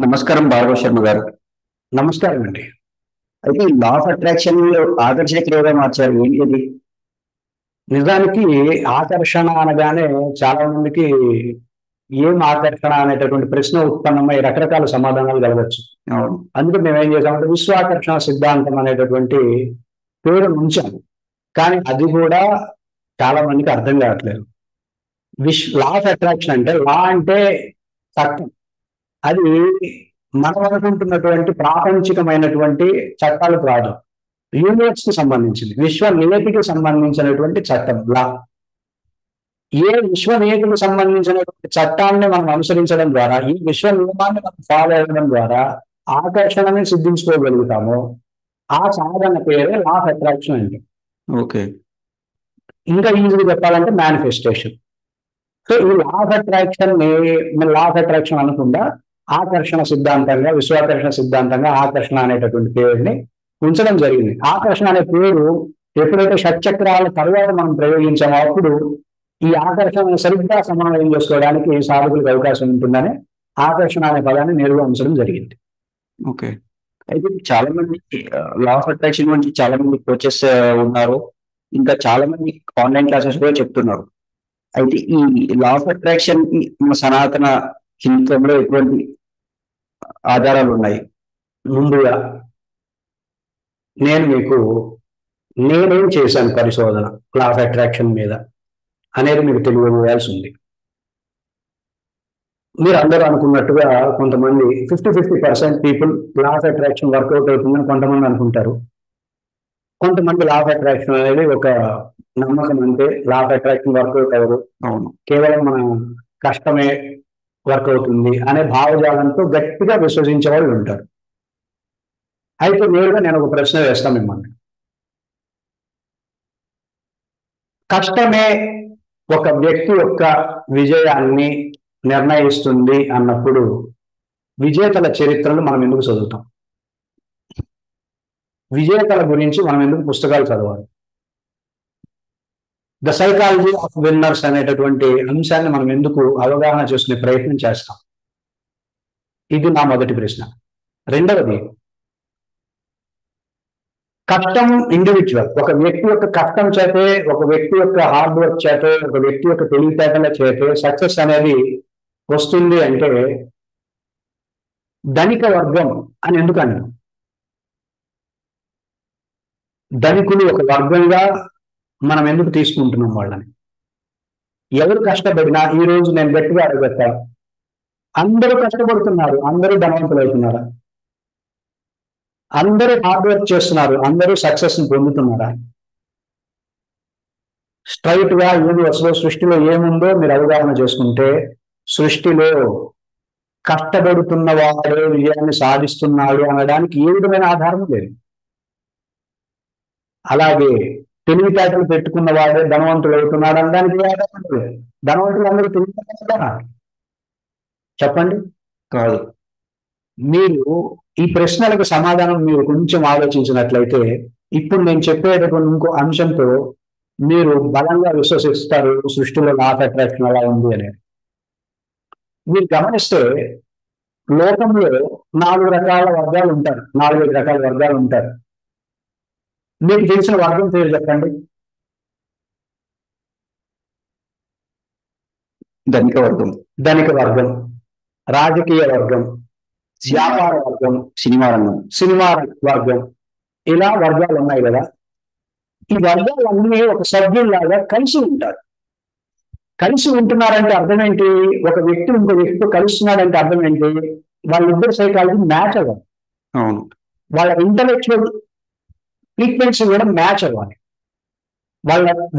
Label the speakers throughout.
Speaker 1: నమస్కారం భార్గవ శర్మ గారు.
Speaker 2: నమస్కారం అండి.
Speaker 1: అయితే ఈ లా ఆఫ్ అట్రాక్షన్ ఆకర్షణ క్రియగా మార్చారు. ఏంటి అది?
Speaker 2: నిజానికి ఆకర్షణ అనగానే చాలా మందికి ఏం ఆకర్షణ అనేటటువంటి ప్రశ్న ఉత్పన్నమై రకరకాల సమాధానాలు కలగచ్చు.
Speaker 1: అవును.
Speaker 2: అందుకే మేము ఏం చేసామంటే విశ్వాకర్షణ సిద్ధాంతం అనేటటువంటి పేరు ఉంచాము. కానీ అది కూడా చాలా మందికి అర్థం కావట్లేదు. లా ఆఫ్ అట్రాక్షన్ అంటే లా అంటే చట్టం. అది మనం అనుకుంటున్నటువంటి ప్రాపంచికమైనటువంటి చట్టాలు కాదు. యూనివర్స్ కి సంబంధించింది, విశ్వ నియతికి సంబంధించినటువంటి చట్టం లా. ఏ విశ్వ నియతికి సంబంధించినటువంటి చట్టాన్ని మనం అనుసరించడం ద్వారా, ఈ విశ్వ నియమాన్ని మనం ఫాలో అవ్వడం ద్వారా ఆకర్షణని సిద్ధించుకోగలుగుతామో ఆ సాధన పేరే లా ఆఫ్ అట్రాక్షన్ అంటే.
Speaker 1: ఓకే.
Speaker 2: ఇంకా ఈజీగా చెప్పాలంటే మేనిఫెస్టేషన్. సో ఈ లా of attraction law of attraction అనకుండా ఆకర్షణ సిద్ధాంతంగా, విశ్వాకర్షణ సిద్ధాంతంగా ఆకర్షణ అనేటటువంటి పేరుని ఉంచడం జరిగింది. ఆకర్షణ అనే పేరు ఎప్పుడైతే షట్చక్రాల తర్వాత మనం ప్రయోగించామో అప్పుడు ఈ ఆకర్షణ సరిగ్గా సమన్వయం చేసుకోవడానికి సాధకులకు అవకాశం ఉంటుందని ఆకర్షణ అనే పదాన్ని నేరుగా ఉంచడం జరిగింది.
Speaker 1: ఓకే. అయితే చాలా మంది లా ఆఫ్ అట్రాక్షన్ గురించి చాలా మంది కోచెస్ ఉన్నారు. ఇంకా చాలా మంది ఆన్లైన్ క్లాసెస్ కూడా చెప్తున్నారు. అయితే ఈ లా ఆఫ్ అట్రాక్షన్ కి మన సనాతన హిందుత్వంలో ఎటువంటి ఆధారాలు ఉన్నాయి?
Speaker 2: ముందుగా నేనేం చేశాను పరిశోధన లా ఆఫ్ అట్రాక్షన్ మీద అనేది మీకు తెలియజేయాల్సి ఉంది. మీరు అందరూ అనుకున్నట్టుగా కొంతమంది 50% people law of attraction work out అవుతుందని కొంతమంది అనుకుంటారు. కొంతమంది లా ఆఫ్ అట్రాక్షన్ అనేది ఒక నమ్మకం, అంతే. లా ఆఫ్ అట్రాక్షన్ వర్కౌట్ అవ్వదు,
Speaker 1: అవును,
Speaker 2: కేవలం మన కష్టమే వర్క్ అవుతుంది అనే భావజాలంతో గట్టిగా విశ్వసించే వాళ్ళు ఉంటారు. అయితే నేరుగా నేను ఒక ప్రశ్న వేస్తాను మిమ్మల్ని. కష్టమే ఒక వ్యక్తి యొక్క విజయాన్ని నిర్ణయిస్తుంది అన్నప్పుడు విజేతల చరిత్రలు మనం ఎందుకు చదువుతాం? విజేతల గురించి మనం ఎందుకు పుస్తకాలు చదవాలి? ద సైకాలజీ ఆఫ్ విన్నర్స్ అనేటటువంటి అంశాన్ని మనం ఎందుకు అవగాహన చేసుకునే ప్రయత్నం చేస్తాం? ఇది నా మొదటి ప్రశ్న. రెండవది, కష్టం ఇండివిజువల్. ఒక వ్యక్తి యొక్క కష్టం చేతే, ఒక వ్యక్తి యొక్క హార్డ్ వర్క్ చేతే, ఒక వ్యక్తి యొక్క తెలివితేటల చేతే సక్సెస్ అనేది వస్తుంది అంటే ధనిక వర్గం అని ఎందుకు అన్నాం? ధనికులు ఒక వర్గంగా మనం ఎందుకు తీసుకుంటున్నాం వాళ్ళని? ఎవరు కష్టపడినా, ఈ రోజు నేను గట్టిగా అడగట్టా, అందరూ కష్టపడుతున్నారు, అందరూ ధనవంతులు అవుతున్నారా? అందరూ హార్డ్ వర్క్ చేస్తున్నారు, అందరూ సక్సెస్ ని పొందుతున్నారా? స్ట్రైట్ గా యూనివర్స్ లో, సృష్టిలో ఏముందో మీరు అవగాహన చేసుకుంటే, సృష్టిలో కష్టపడుతున్న వాడే విజయాన్ని సాధిస్తున్నాడు అనడానికి ఏ విధమైన ఆధారం లేదు. అలాగే తెలివితేటలు పెట్టుకున్న వాడే ధనవంతుడు అవుతున్నాడు అనడానికి ఏ ఆధారం లేదు. ధనవంతులు అందరూ తెలివితేటలు చెప్పండి.
Speaker 1: కాదు.
Speaker 2: మీరు ఈ ప్రశ్నలకు సమాధానం మీరు కొంచెం ఆలోచించినట్లయితే ఇప్పుడు నేను చెప్పేటటువంటి ఇంకో అంశంతో మీరు బలంగా విశ్వసిస్తారు సృష్టిలో లా ఆఫ్ అట్రాక్షన్ అలా ఉంది అనేది. మీరు గమనిస్తే లోకంలో 4 రకాల వర్గాలు ఉంటారు, 4-5 రకాల వర్గాలు ఉంటారు. మీకు తెలిసిన వర్గం పేరు చెప్పండి.
Speaker 1: ధనిక వర్గం,
Speaker 2: ధనిక వర్గం, రాజకీయ వర్గం, వ్యాపార వర్గం,
Speaker 1: సినిమా రంగం,
Speaker 2: సినిమా వర్గం, ఇలా వర్గాలు ఉన్నాయి కదా. ఈ వర్గాలన్నీ ఒక సభ్యుల్లాగా కలిసి ఉంటారు. కలిసి ఉంటున్నారంటే అర్థం ఏంటి? ఒక వ్యక్తి ఇంకో వ్యక్తితో కలుస్తున్నాడంటే అర్థం ఏంటి? వాళ్ళిద్దరు సైకాలజీ మ్యాచ్ అవ్వాలి,
Speaker 1: అవును,
Speaker 2: వాళ్ళ ఇంటలెక్చువల్ ఫ్రీక్వెన్సీ కూడా మ్యాచ్ అవ్వాలి,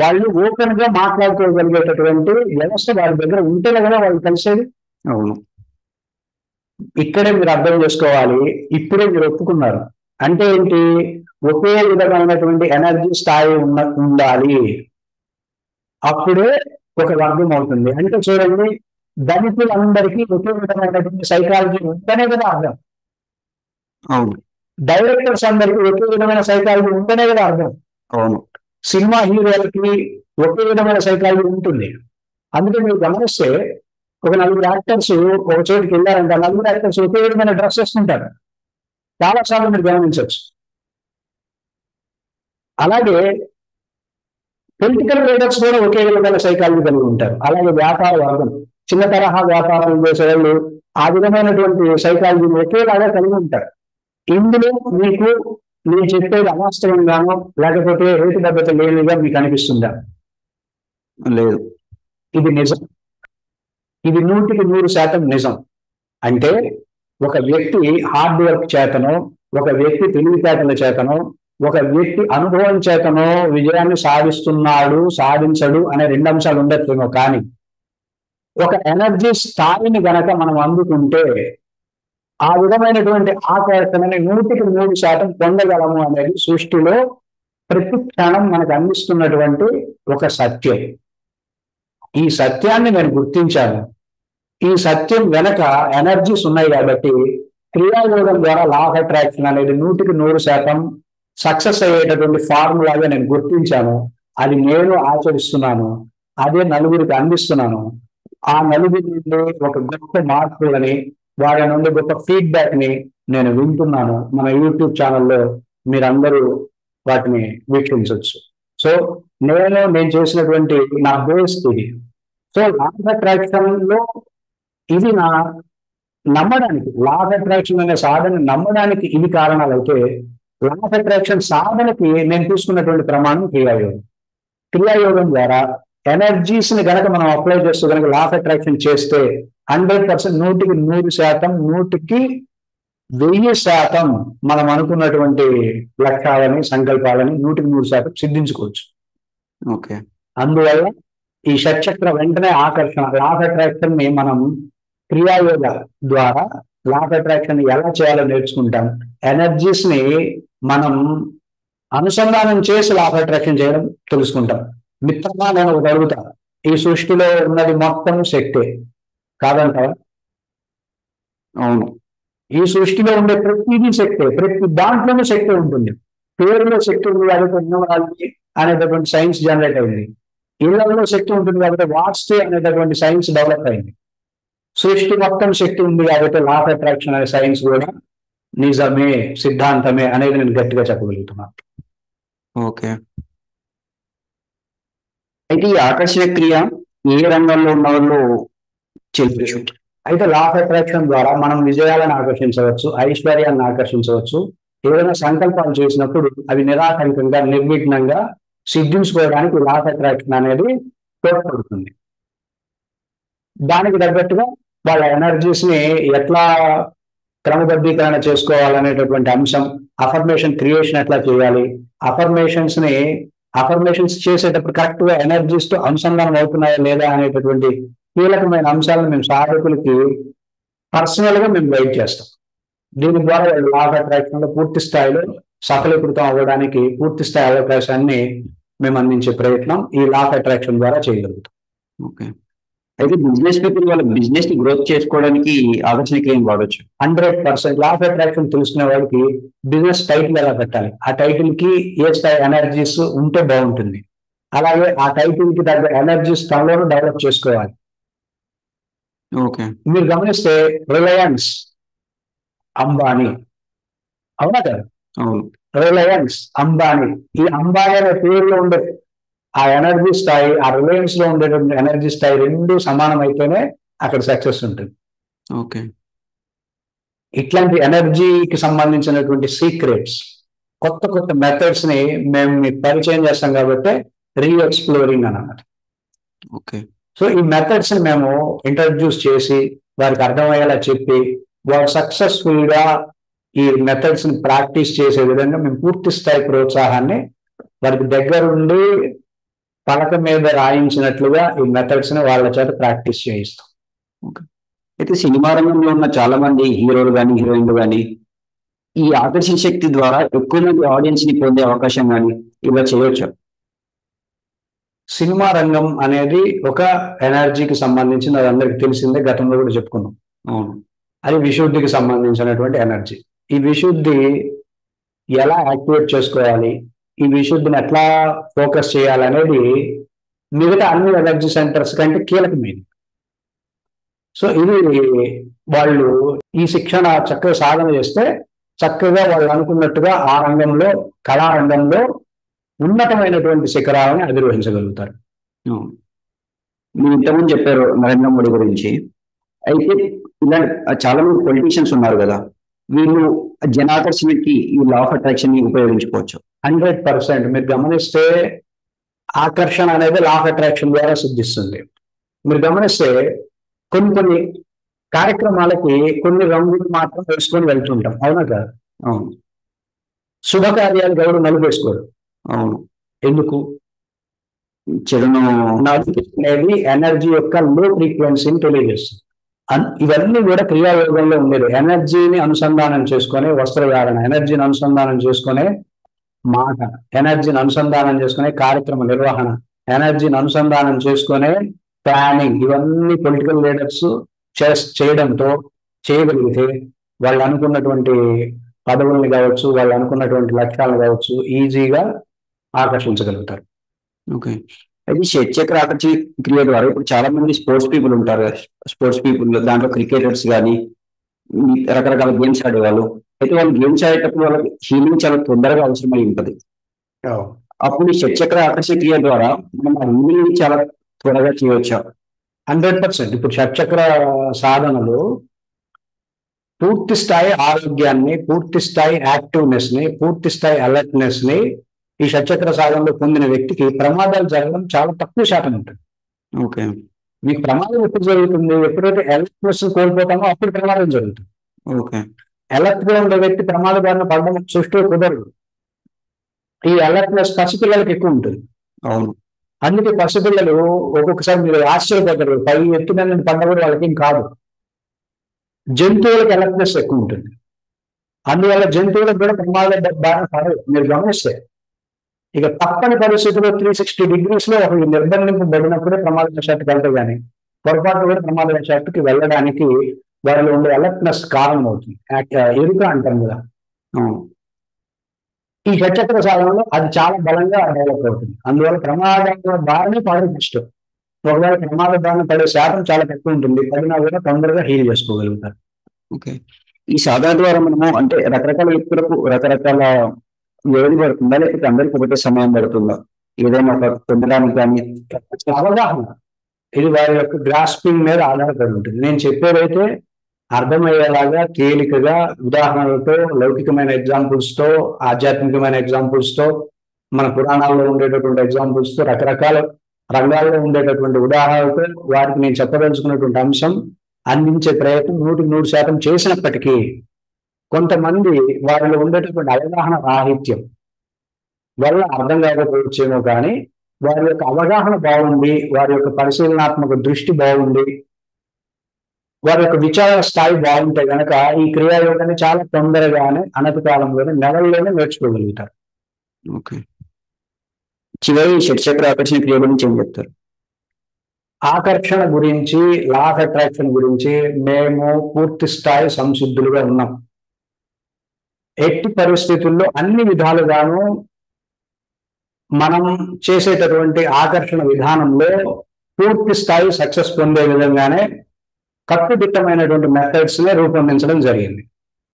Speaker 2: వాళ్ళు ఓపెన్ గా మాట్లాడుకోగలిగేటటువంటి వ్యవస్థ వాళ్ళ దగ్గర ఉంటేనే కదా వాళ్ళు కలిసేది.
Speaker 1: అవును.
Speaker 2: ఇక్కడే మీరు అర్థం చేసుకోవాలి. ఇప్పుడే మీరు ఒప్పుకున్నారు అంటే ఏంటి? ఒకే విధమైనటువంటి ఎనర్జీ స్థాయి ఉండాలి, అప్పుడే ఒక వర్గం అవుతుంది. అంటే చూడండి, ధనికులందరికీ ఒకే విధమైనటువంటి సైకాలజీ ఉంటేనే కదా అర్థం.
Speaker 1: అవును,
Speaker 2: డైరెక్టర్స్ అందరికీ ఒకే విధమైన సైకాలజీ ఉంటేనే కదా అర్థం.
Speaker 1: అవును.
Speaker 2: సినిమా హీరోలకి ఒకే విధమైన సైకాలజీ ఉంటుంది. అందుకే మీరు గమనిస్తే ఒక నలుగురు యాక్టర్స్ ఒక చోటుకి వెళ్ళారంటే ఆ నలుగురు యాక్టర్స్ ఒకే విధమైన డ్రెస్ వేసుకుంటారు. చాలా సార్లు మీరు గమనించవచ్చు. అలాగే పొలిటికల్ లీడర్స్ కూడా ఒకే విధమైన సైకాలజీ కలిగి ఉంటారు. అలాగే వ్యాపార వర్గం, చిన్న తరహా వ్యాపారాలు చేసేవాళ్ళు ఆ విధమైనటువంటి సైకాలజీని ఒకేలాగా కలిగి ఉంటారు. ఇందులో మీకు నేను చెప్పేది అవాస్తవంగానో లేకపోతే హేతుబద్ధత లేనిగా మీకు అనిపిస్తుందా?
Speaker 1: లేదు.
Speaker 2: ఇది నిజం. ఇది 100% నిజం. అంటే ఒక వ్యక్తి హార్డ్ వర్క్ చేతనో, ఒక వ్యక్తి తెలివితేటల చేతనో, ఒక వ్యక్తి అనుభవం చేతనో విజయాన్ని సాధిస్తున్నాడు, సాధించడు అనే 2 అంశాలు ఉండొచ్చేమో. కానీ ఒక ఎనర్జీ స్థాయిని గనక మనం అందుకుంటే ఆ విధమైనటువంటి ఆకర్షణని 100% పొందగలము అనేది సృష్టిలో ప్రతి క్షణం మనకు అందిస్తున్నటువంటి ఒక సత్యం. ఈ సత్యాన్ని నేను గుర్తించాను. ఈ సత్యం వెనక ఎనర్జీస్ ఉన్నాయి కాబట్టి క్రియాయోగం ద్వారా లా ఆఫ్ అట్రాక్షన్ అనేది 100% సక్సెస్ అయ్యేటటువంటి ఫార్ములాగా నేను గుర్తించాను. అది నేను ఆచరిస్తున్నాను. అదే నలుగురికి అందిస్తున్నాను. ఆ నలుగురి నుండి ఒక గొప్ప మార్పులని, వాళ్ళ నుండి గొప్ప ఫీడ్బ్యాక్ ని నేను వింటున్నాను. మన యూట్యూబ్ ఛానల్లో మీరందరూ వాటిని వీక్షించవచ్చు. సో నేను చేసినటువంటి నా బేస్ ఇది. సో లా ఆఫ్ అట్రాక్షన్ లో ఇది నా నమ్మడానికి, లా ఆఫ్ అట్రాక్షన్ అనే సాధన నమ్మడానికి ఇవి కారణాలు అయితే, లా ఆఫ్ అట్రాక్షన్ సాధనకి నేను తీసుకున్నటువంటి ప్రమాణం క్రియాయోగం. క్రియాయోగం ద్వారా ఎనర్జీస్ ని గనక మనం అప్లై చేస్తూ కనుక లా ఆఫ్ అట్రాక్షన్ చేస్తే 100%, 100%, 1000% మనం అనుకున్నటువంటి లక్ష్యాలని, సంకల్పాలని 100% సిద్ధించుకోవచ్చు.
Speaker 1: ఓకే.
Speaker 2: అందువల్ల ఈ షట్చక్ర వెంటనే ఆకర్షణ, లా ఆఫ్ అట్రాక్షన్ ని మనం క్రియాయోగ ద్వారా లా ఆఫ్ అట్రాక్షన్ ఎలా చేయాలో నేర్చుకుంటాం. ఎనర్జీస్ ని మనం అనుసంధానం చేసి లా ఆఫ్ అట్రాక్షన్ చేయడం తెలుసుకుంటాం. మిత్రంగా నేను ఒకటి అడుగుతా, ఈ సృష్టిలో ఉన్నది మొత్తం శక్తే కాదంటావా?
Speaker 1: అవును.
Speaker 2: ఈ సృష్టిలో ఉండే ప్రతిదీ శక్తే, ప్రతి దాంట్లోనూ శక్తి ఉంటుంది. పేరులో శక్తి ఉంది కాబట్టి న్యూమరాలజీ అనేటటువంటి సైన్స్ జనరేట్ అయింది. ఇళ్లలో శక్తి ఉంటుంది కాబట్టి వాస్తు అనేటటువంటి సైన్స్ డెవలప్ అయింది. సృష్టి మొత్తం శక్తి ఉంది కాబట్టి లా ఆఫ్ అట్రాక్షన్ అనే సైన్స్ కూడా నిజమే, సిద్ధాంతమే అనేది నేను గట్టిగా చెప్పగలుగుతున్నాను.
Speaker 1: ఓకే. అయితే ఈ ఆకర్షణ క్రియ ఏ రంగంలో ఉన్న వాళ్ళు చేయవచ్చు?
Speaker 2: అయితే లా ఆఫ్ అట్రాక్షన్ ద్వారా మనం విజయాలను ఆకర్షించవచ్చు, ఐశ్వర్యాన్ని ఆకర్షించవచ్చు. ఏదైనా సంకల్పాలు చేసినప్పుడు అవి నిరాటంకంగా, నిర్విఘ్నంగా సిద్ధించుకోవడానికి లా ఆఫ్ అట్రాక్షన్ అనేది తోడ్పడుతుంది. దానికి తగ్గట్టుగా వాళ్ళ ఎనర్జీస్ ని ఎట్లా క్రమబద్ధీకరణ చేసుకోవాలనేటటువంటి అంశం, అఫర్మేషన్ క్రియేషన్ ఎట్లా చేయాలి, అఫర్మేషన్స్ చేసేటప్పుడు కరెక్ట్ గా ఎనర్జీస్ తో అనుసంధానం అవుతున్నాయా లేదా అనేటటువంటి కీలకమైన అంశాలను మేము సాధకులకి పర్సనల్ గా మేము గైడ్ చేస్తాం. దీని ద్వారా లా ఆఫ్ అట్రాక్షన్ లో పూర్తి స్థాయిలో సఫలీకృతం అవ్వడానికి పూర్తి స్థాయి అవకాశాన్ని మేము అందించే ప్రయత్నం ఈ లా ఆఫ్ అట్రాక్షన్ ద్వారా చేయగలుగుతాం.
Speaker 1: ఓకే. అయితే బిజినెస్ పీపుల్ వాళ్ళ బిజినెస్ ని గ్రోత్ చేసుకోవడానికి ఆకర్షణ క్రియ వాడచ్చు.
Speaker 2: 100% లా ఆఫ్ అట్రాక్షన్ తెలుసుకునే వాళ్ళకి బిజినెస్ టైటిల్ ఎలా పెట్టాలి, ఆ టైటిల్ కి ఏ స్థాయి ఎనర్జీస్ ఉంటే బాగుంటుంది, అలాగే ఆ టైటిల్ కి తగ్గ ఎనర్జీస్ తనలోనూ డెవలప్ చేసుకోవాలి.
Speaker 1: ఓకే.
Speaker 2: మీరు గమనిస్తే రిలయన్స్ అంబానీ, అవునా కదా?
Speaker 1: అవును.
Speaker 2: రిలయన్స్ అంబానీ, ఈ అంబానీ అనే పేరులో ఉండే ఆ ఎనర్జీ స్థాయి, ఆ రిలయన్స్ లో ఉండేటువంటి ఎనర్జీ స్థాయి రెండు సమానం అయితేనే అక్కడ సక్సెస్ ఉంటుంది.
Speaker 1: ఓకే.
Speaker 2: ఇట్లాంటి ఎనర్జీకి సంబంధించినటువంటి సీక్రెట్స్, కొత్త కొత్త మెథడ్స్ ని మేము మీకు పరిచయం చేస్తాం కాబట్టి రీఎక్స్ప్లోరింగ్ అన్నమాట.
Speaker 1: ఓకే.
Speaker 2: సో ఈ మెథడ్స్ ని మేము ఇంట్రడ్యూస్ చేసి వారికి అర్థమయ్యేలా చెప్పి వారు సక్సెస్ఫుల్ గా ఈ మెథడ్స్ ని ప్రాక్టీస్ చేసే విధంగా మేము పూర్తి స్థాయి ప్రోత్సాహాన్ని వారికి దగ్గరుండి పలక మీద రాయించినట్లుగా ఈ మెథడ్స్ ని వాళ్ళ చేత ప్రాక్టీస్ చేయిస్తాం.
Speaker 1: అయితే సినిమా రంగంలో ఉన్న చాలా మంది హీరోలు కానీ హీరోయిన్లు కానీ ఈ ఆకర్షణ శక్తి ద్వారా ఎక్కువ మంది ఆడియన్స్ ని పొందే అవకాశం కానీ ఇలా చేయొచ్చు.
Speaker 2: సినిమా రంగం అనేది ఒక ఎనర్జీకి సంబంధించిన అది అందరికి తెలిసిందే, గతంలో కూడా చెప్పుకున్నాం.
Speaker 1: అవును.
Speaker 2: అది విశుద్ధికి సంబంధించినటువంటి ఎనర్జీ. ఈ విశుద్ధి ఎలా యాక్టివేట్ చేసుకోవాలి, ఈ విశుద్ధిని ఎట్లా ఫోకస్ చేయాలనేది మిగతా అన్ని ఎనర్జీ సెంటర్స్ కంటే కీలకమైనది. సో ఇది వాళ్ళు ఈ శిక్షణ చక్కగా సాధన చేస్తే చక్కగా వాళ్ళు అనుకున్నట్టుగా ఆ రంగంలో, కళారంగంలో ఉన్నతమైనటువంటి శిఖరాలను అధిరోహించగలుగుతారు.
Speaker 1: మీరు ఇంతకుముందు చెప్పారు నరేంద్ర మోడీ గురించి. అయితే ఇలాంటి చాలా మంది పొలిటీషియన్స్ ఉన్నారు కదా, వీళ్ళు జనాకర్షణకి ఈ లా ఆఫ్ అట్రాక్షన్ ని ఉపయోగించుకోవచ్చు.
Speaker 2: 100% మీరు గమనిస్తే ఆకర్షణ అనేది లా ఆఫ్ అట్రాక్షన్ ద్వారా సిద్ధిస్తుంది. మీరు గమనిస్తే కొన్ని కార్యక్రమాలకి కొన్ని రంగులు మాత్రం వేసుకొని వెళ్తుంటాం, అవునా కాదు?
Speaker 1: అవును.
Speaker 2: శుభకార్యాలు ఎవరు నలుపు వేసుకోరు.
Speaker 1: అవును.
Speaker 2: ఎందుకు?
Speaker 1: చెడును
Speaker 2: నలుపు అనేది ఎనర్జీ యొక్క లో ఫ్రీక్వెన్సీని తెలియజేస్తుంది. ఇవన్నీ కూడా క్రియాయోగంలో ఉండేది. ఎనర్జీని అనుసంధానం చేసుకునే వస్త్రధారణ, ఎనర్జీని అనుసంధానం చేసుకునే మాట, ఎనర్జీని అనుసంధానం చేసుకునే కార్యక్రమ నిర్వహణ, ఎనర్జీని అనుసంధానం చేసుకునే ప్లానింగ్, ఇవన్నీ పొలిటికల్ లీడర్స్ చేయడంతో చేయగలిగితే వాళ్ళు అనుకున్నటువంటి పదవుల్ని కావచ్చు, వాళ్ళు అనుకున్నటువంటి లక్ష్యాలను కావచ్చు ఈజీగా ఆకర్షించగలుగుతారు.
Speaker 1: ఓకే. అయితే షట్చక్ర ఆకర్షణ క్రియ ద్వారా ఇప్పుడు చాలా మంది స్పోర్ట్స్ పీపుల్ ఉంటారు. స్పోర్ట్స్ పీపుల్ దాంట్లో క్రికెటర్స్ కానీ రకరకాల గేమ్స్ ఆడేవాళ్ళు. అయితే వాళ్ళు గేమ్స్ ఆడేటప్పుడు వాళ్ళకి హీలింగ్ చాలా తొందరగా అవసరమై ఉంటుంది. అప్పుడు ఈ షట్చక్ర ఆకర్షణ క్రియ ద్వారా మనం ఆ హీలింగ్ చాలా త్వరగా చేయవచ్చా?
Speaker 2: 100%. ఇప్పుడు షట్చక్ర సాధనలు పూర్తి స్థాయి ఆరోగ్యాన్ని, పూర్తి స్థాయి యాక్టివ్నెస్ ని, పూర్తి స్థాయి అలర్ట్నెస్ ని ఈ షట్చక్ర సాధనలో పొందిన వ్యక్తికి ప్రమాదాలు జరగడం చాలా తక్కువ శాతం ఉంటుంది.
Speaker 1: ఓకే.
Speaker 2: మీకు ప్రమాదం ఎప్పుడు జరుగుతుంది? ఎప్పుడైతే అలర్ట్నెస్ కోల్పోతామో అప్పుడు ప్రమాదం జరుగుతుంది.
Speaker 1: ఓకే.
Speaker 2: అలర్ట్ గా ఉండే వ్యక్తి ప్రమాద బారిన పడడం సృష్టి కుదరదు. ఈ అలర్ట్నెస్ పసిపిల్లలకి ఎక్కువ ఉంటుంది.
Speaker 1: అవును.
Speaker 2: అందుకే పసిపిల్లలు ఒక్కొక్కసారి మీరు ఆశ్చర్యపోతారు, పై ఎత్తు మీద పడ్డప్పుడు వాళ్ళకి ఏం కాదు. జంతువులకు అలర్ట్నెస్ ఎక్కువ ఉంటుంది. అందువల్ల జంతువులకు కూడా ప్రమాద బారిన పడదు. మీరు గమనిస్తే ఇక తప్పని పరిస్థితుల్లో 360 degrees లో ఒక నిర్బంధింపబడినప్పుడే ప్రమాదవశాత్తుకి వెళ్తాయి, కానీ పొరపాటు కూడా ప్రమాదవశాత్తుకి వెళ్ళడానికి వారిలో ఉండే అలర్ట్నెస్ కారణం అవుతుంది. ఎరుక అంటాం కదా, ఈ షట్చక్ర సాధనలో అది చాలా బలంగా డెవలప్ అవుతుంది. అందువల్ల ప్రమాద బారిన పడడం ఇష్టం. ఒకవేళ ప్రమాద బారిన పడే శాతం చాలా తక్కువ ఉంటుంది. పడినా కూడా తొందరగా హీల్ చేసుకోగలుగుతారు.
Speaker 1: ఓకే. ఈ సాధన ద్వారా మనము అంటే రకరకాల వ్యక్తులకు రకరకాల వ్యవధి పడుతుందా, లేకపోతే అందరికి ఒకటే సమయం పడుతుందా? ఏదైనా ఒక పొందడానికి కానీ
Speaker 2: అవగాహన, ఇది వారి యొక్క గ్రాస్పింగ్ మీద ఆధారపడి ఉంటుంది. నేను చెప్పేదైతే అర్థమయ్యేలాగా తేలికగా ఉదాహరణలతో, లౌకికమైన ఎగ్జాంపుల్స్ తో, ఆధ్యాత్మికమైన ఎగ్జాంపుల్స్ తో, మన పురాణాల్లో ఉండేటటువంటి ఎగ్జాంపుల్స్ తో, రకరకాల రంగాల్లో ఉండేటటువంటి ఉదాహరణలతో వారికి నేను చెప్పదలుచుకున్నటువంటి అంశం అందించే ప్రయత్నం 100% చేసినప్పటికీ కొంతమంది వారిలో ఉండేటటువంటి అవగాహన రాహిత్యం వల్ల అర్థం కాకపోవచ్చేమో, కానీ వారి యొక్క అవగాహన బాగుండి, వారి యొక్క పరిశీలనాత్మక దృష్టి బాగుండి, వారి యొక్క విచార స్థాయి బాగుంటే కనుక ఈ క్రియాయోగాన్ని చాలా తొందరగానే, అనతి కాలంలోనే, నెలల్లోనే నేర్చుకోగలుగుతారు.
Speaker 1: ఓకే. చివరి షట్చక్ర ఆకర్షణ క్రియ గురించి ఏం చెప్తారు?
Speaker 2: ఆకర్షణ గురించి, లా ఆఫ్ అట్రాక్షన్ గురించి మేము పూర్తి స్థాయి సంసిద్ధులుగా ఉన్నాం. ఎట్టి పరిస్థితుల్లో అన్ని విధాలుగాను మనం చేసేటటువంటి ఆకర్షణ విధానంలో పూర్తి స్థాయి సక్సెస్ పొందే విధంగానే కట్టుదిట్టమైనటువంటి మెథడ్స్ నే రూపొందించడం జరిగింది.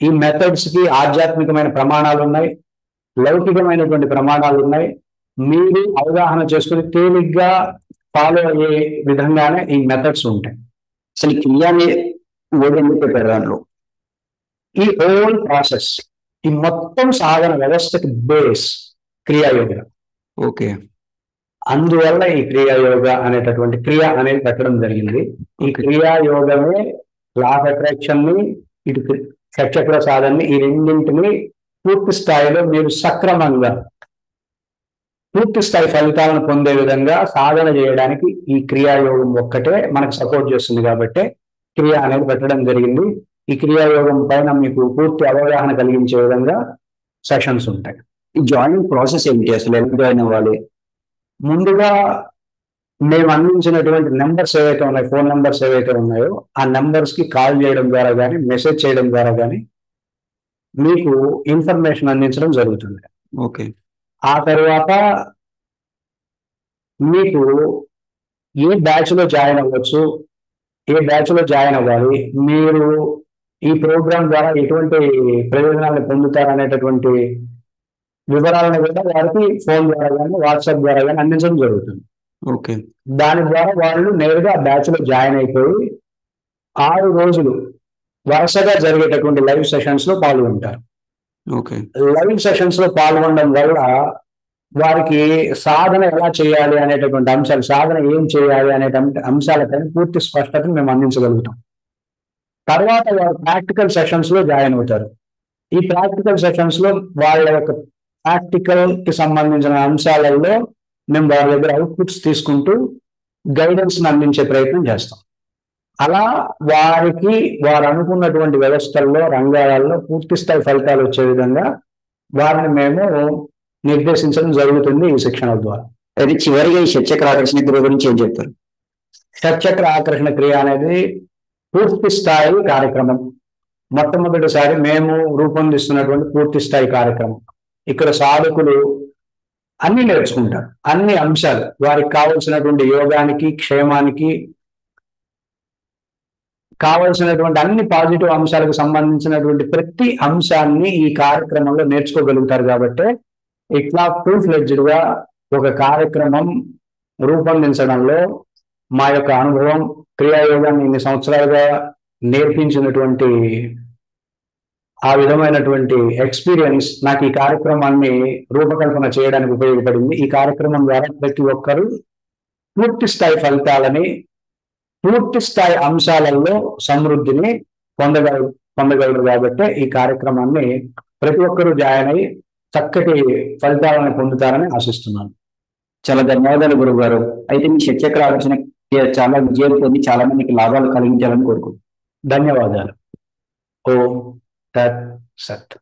Speaker 2: ఈ మెథడ్స్ కి ఆధ్యాత్మికమైన ప్రమాణాలు ఉన్నాయి, లౌకికమైనటువంటి ప్రమాణాలు ఉన్నాయి. మీరు అవగాహన చేసుకుని తేలిగ్గా ఫాలో అయ్యే విధంగానే ఈ మెథడ్స్ ఉంటాయి.
Speaker 1: అసలు క్రియాని పెట్టారు దాంట్లో.
Speaker 2: ఈ హోల్ ప్రాసెస్, ఈ మొత్తం సాధన వ్యవస్థకి బేస్ క్రియాయోగ.
Speaker 1: ఓకే.
Speaker 2: అందువల్ల ఈ క్రియాయోగ అనేటటువంటి క్రియ అనేది పెట్టడం జరిగింది. ఈ క్రియాయోగమే లా ఆఫ్ అట్రాక్షన్ ని, ఇటు షట్చక్ర సాధనని, ఈ రెండింటిని పూర్తి స్థాయిలో మీరు సక్రమంగా పూర్తి స్థాయి ఫలితాలను పొందే విధంగా సాధన చేయడానికి ఈ క్రియాయోగం ఒక్కటే మనకు సపోర్ట్ చేస్తుంది. కాబట్టి క్రియ అనేది పెట్టడం జరిగింది. ఈ క్రియాయోగం పైన మీకు పూర్తి అవగాహన కలిగించే విధంగా సెషన్స్ ఉంటాయి.
Speaker 1: ఈ జాయినింగ్ ప్రాసెస్ ఏంటి, అసలు ఎలా జాయిన్ అవ్వాలి?
Speaker 2: ముందుగా మేము అందించినటువంటి నెంబర్స్ ఏవైతే ఉన్నాయో, ఫోన్ నెంబర్స్ ఏవైతే ఉన్నాయో, ఆ నెంబర్స్ కి కాల్ చేయడం ద్వారా కానీ, మెసేజ్ చేయడం ద్వారా కానీ మీకు ఇన్ఫర్మేషన్ అందించడం జరుగుతుంది.
Speaker 1: ఓకే.
Speaker 2: ఆ తర్వాత మీకు ఏ బ్యాచ్ లో జాయిన్ అవ్వచ్చు, ఏ బ్యాచ్ లో జాయిన్ అవ్వాలి, మీరు ఈ ప్రోగ్రామ్ ద్వారా ఎటువంటి ప్రయోజనాలను పొందుతారనేటటువంటి వివరాలను కూడా వారికి ఫోన్ ద్వారా కానీ వాట్సాప్ ద్వారా కానీ అందించడం జరుగుతుంది.
Speaker 1: ఓకే.
Speaker 2: దాని ద్వారా వాళ్ళు నేరుగా బ్యాచ్ లో జాయిన్ అయిపోయి 6 రోజులు వరుసగా జరిగేటటువంటి లైవ్ సెషన్స్ లో పాల్గొంటారు.
Speaker 1: ఓకే.
Speaker 2: లైవ్ సెషన్స్ లో పాల్గొనడం వల్ల వారికి సాధన ఎలా చేయాలి అనేటటువంటి అంశాలు, సాధన ఏం చేయాలి అనే అంశాలపై పూర్తి స్పష్టతను మేము అందించగలుగుతాం. తర్వాత వారు ప్రాక్టికల్ సెషన్స్ లో జాయిన్ అవుతారు. ఈ ప్రాక్టికల్ సెషన్స్ లో వాళ్ళ యొక్క ప్రాక్టికల్ కి సంబంధించిన అంశాలలో మేము వారి దగ్గర అవుట్పుట్స్ తీసుకుంటూ గైడెన్స్ అందించే ప్రయత్నం చేస్తాం. అలా వారికి వారు అనుకున్నటువంటి వ్యవస్థల్లో, రంగాలలో పూర్తి స్థాయి ఫలితాలు వచ్చే విధంగా వారిని మేము నిర్దేశించడం జరుగుతుంది ఈ శిక్షణ ద్వారా.
Speaker 1: అయితే చివరిగా ఈ షట్చక్ర ఆకర్షణ క్రియ గురించి ఏం చెప్తారు?
Speaker 2: షట్చక్ర ఆకర్షణ క్రియ అనేది పూర్తి స్థాయి కార్యక్రమం. మొట్టమొదటిసారి మేము రూపొందిస్తున్నటువంటి పూర్తి స్థాయి కార్యక్రమం. ఇక్కడ సాధకులు అన్ని నేర్చుకుంటారు, అన్ని అంశాలు వారికి కావలసినటువంటి యోగానికి, క్షేమానికి కావలసినటువంటి అన్ని పాజిటివ్ అంశాలకు సంబంధించినటువంటి ప్రతి అంశాన్ని ఈ కార్యక్రమంలో నేర్చుకోగలుగుతారు. కాబట్టి ఇట్లా ఫుల్ ఫ్లెడ్జ్డ్ గా ఒక కార్యక్రమం రూపొందించడంలో మా యొక్క అనుభవం, క్రియాయోగాన్ని ఇన్ని సంవత్సరాలుగా నేర్పించినటువంటి ఆ విధమైనటువంటి ఎక్స్పీరియన్స్ నాకు ఈ కార్యక్రమాన్ని రూపకల్పన చేయడానికి ఉపయోగపడింది. ఈ కార్యక్రమం ద్వారా ప్రతి ఒక్కరూ పూర్తి స్థాయి ఫలితాలని, పూర్తి స్థాయి అంశాలలో సమృద్ధిని పొందగలరు. కాబట్టి ఈ కార్యక్రమాన్ని ప్రతి ఒక్కరూ జాయిన్ అయ్యి చక్కటి ఫలితాలను పొందుతారని ఆశిస్తున్నాను.
Speaker 1: చాలా ధన్యవాదాలు గురువు గారు. అయితే మీ షట్చక్ర ఆకర్షణ క్రియ చాలా విజయం పొంది చాలా మందికి లాభాలు కలిగించాలని కోరుకుంటున్నాను.
Speaker 2: ధన్యవాదాలు. ఓం తత్ సత్.